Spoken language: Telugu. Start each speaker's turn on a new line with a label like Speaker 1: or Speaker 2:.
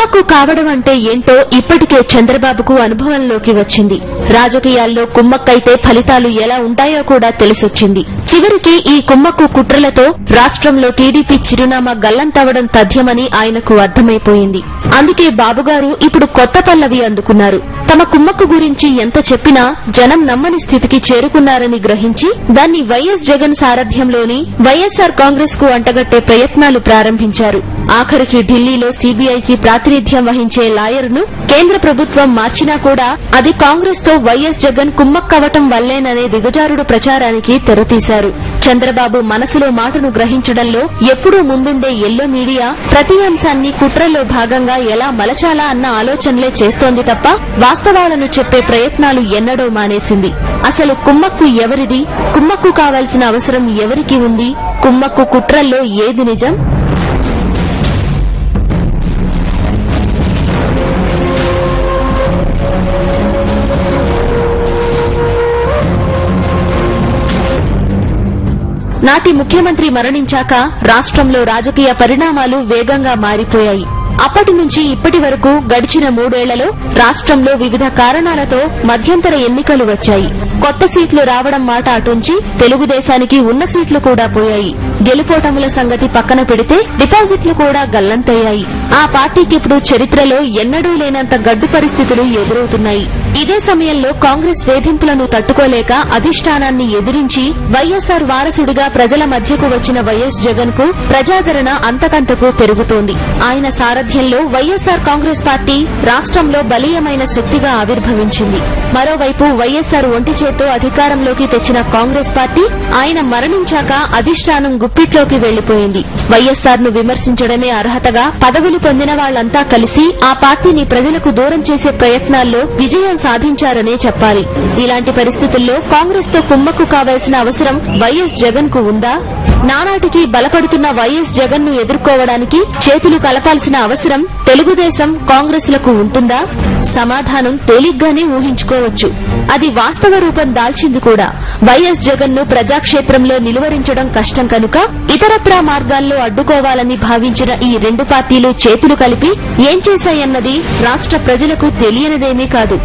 Speaker 1: కుమ్మక్కు కావడం అంటే ఏంటో ఇప్పటికే చంద్రబాబుకు అనుభవంలోకి వచ్చింది. రాజకీయాల్లో కుమ్మక్కైతే ఫలితాలు ఎలా ఉంటాయో కూడా తెలిసొచ్చింది. చివరికి ఈ కుమ్మక్కు కుట్రలతో రాష్ట్రంలో టీడీపీ చిరునామా గల్లంతవడం తథ్యమని ఆయనకు అర్థమైపోయింది. అందుకే బాబుగారు ఇప్పుడు కొత్త పల్లవి అందుకున్నారు. తమ కుమ్మక్కు గురించి ఎంత చెప్పినా జనం నమ్మని స్థితికి చేరుకున్నారని గ్రహించి దాన్ని వైఎస్ జగన్ సారథ్యంలోని వైఎస్సార్ కాంగ్రెస్ కు అంటగట్టే ప్రయత్నాలు ప్రారంభించారు. ఆఖరికి ఢిల్లీలో సీబీఐకి ప్రాతినిధ్యం వహించే లాయర్ను కేంద్ర ప్రభుత్వం మార్చినా కూడా అది కాంగ్రెస్ తో వైఎస్ జగన్ కుమ్మక్కవటం వల్లేననే దిగజారుడు ప్రచారానికి తెరతీశారు. చంద్రబాబు మనసులో మాటను గ్రహించడంలో ఎప్పుడూ ముందుండే ఎల్లో మీడియా ప్రతి అంశాన్ని కుట్రలో భాగంగా ఎలా మలచాలా అన్న ఆలోచనలే చేస్తోంది తప్ప వాస్తవాలను చెప్పే ప్రయత్నాలు ఎన్నడూ మానేసింది. అసలు కుమ్మక్కు ఎవరిది? కుమ్మక్కు కావాల్సిన అవసరం ఎవరికి ఉంది? కుమ్మక్కు కుట్రల్లో ఏది నిజం? నాటి ముఖ్యమంత్రి మరణించాక రాష్ట్రంలో రాజకీయ పరిణామాలు వేగంగా మారిపోయాయి. అప్పటి నుంచి ఇప్పటి వరకు గడిచిన 3 ఏళ్లలో రాష్ట్రంలో వివిధ కారణాలతో మధ్యంతర ఎన్నికలు వచ్చాయి. కొత్త సీట్లు రావడం మాట అటుంచి తెలుగుదేశానికి ఉన్న సీట్లు కూడా పోయాయి. గెలుపోటముల సంగతి పక్కన పెడితే డిపాజిట్లు కూడా గల్లంతయ్యాయి. ఆ పార్టీకి ఇప్పుడు చరిత్రలో ఎన్నడూ లేనంత గడ్డు పరిస్థితులు ఎదురవుతున్నాయి. ఇదే సమయంలో కాంగ్రెస్ వేధింపులను తట్టుకోలేక అధిష్టానాన్ని ఎదిరించి వైఎస్సార్ వారసుడిగా ప్రజల మధ్యకు వచ్చిన వైఎస్ జగన్ కు ప్రజాదరణ అంతకంతకు పెరుగుతోంది. ఆయన సారథ్యంలో వైఎస్సార్ కాంగ్రెస్ పార్టీ రాష్ట్రంలో బలీయమైన శక్తిగా ఆవిర్భవించింది. మరోవైపు వైఎస్సార్ ఒంటి చేత్తో అధికారంలోకి తెచ్చిన కాంగ్రెస్ పార్టీ ఆయన మరణించాక అధిష్టానం గుప్పిట్లోకి వెళ్లిపోయింది. వైఎస్సార్ ను విమర్శించడమే అర్హతగా పదవులు పొందిన వాళ్లంతా కలిసి ఆ పార్టీని ప్రజలకు దూరం చేసే ప్రయత్నాల్లో విజయం సాధించారనే చెప్పాలి. ఇలాంటి పరిస్థితుల్లో కాంగ్రెస్ తో కుమ్మక్కు కావాల్సిన అవసరం వైఎస్ జగన్ కు ఉందా? నానాటికి బలపడుతున్న వైఎస్ జగన్ ను ఎదుర్కోవడానికి చేతులు కలపాల్సిన అవసరం తెలుగుదేశం కాంగ్రెస్ లకు ఉంటుందా? సమాధానం తేలిగ్గానే ఊహించుకోవచ్చు. అది వాస్తవ రూపం దాల్చింది కూడా. వైఎస్ జగన్ ను ప్రజాక్షేత్రంలో నిలువరించడం కష్టం కనుక ఇతరత్రా మార్గాల్లో అడ్డుకోవాలని భావించిన ఈ 2 పార్టీలు చేతులు కలిపి ఏం చేశాయన్నది రాష్ట్ర ప్రజలకు తెలియనిదేమీ కాదు.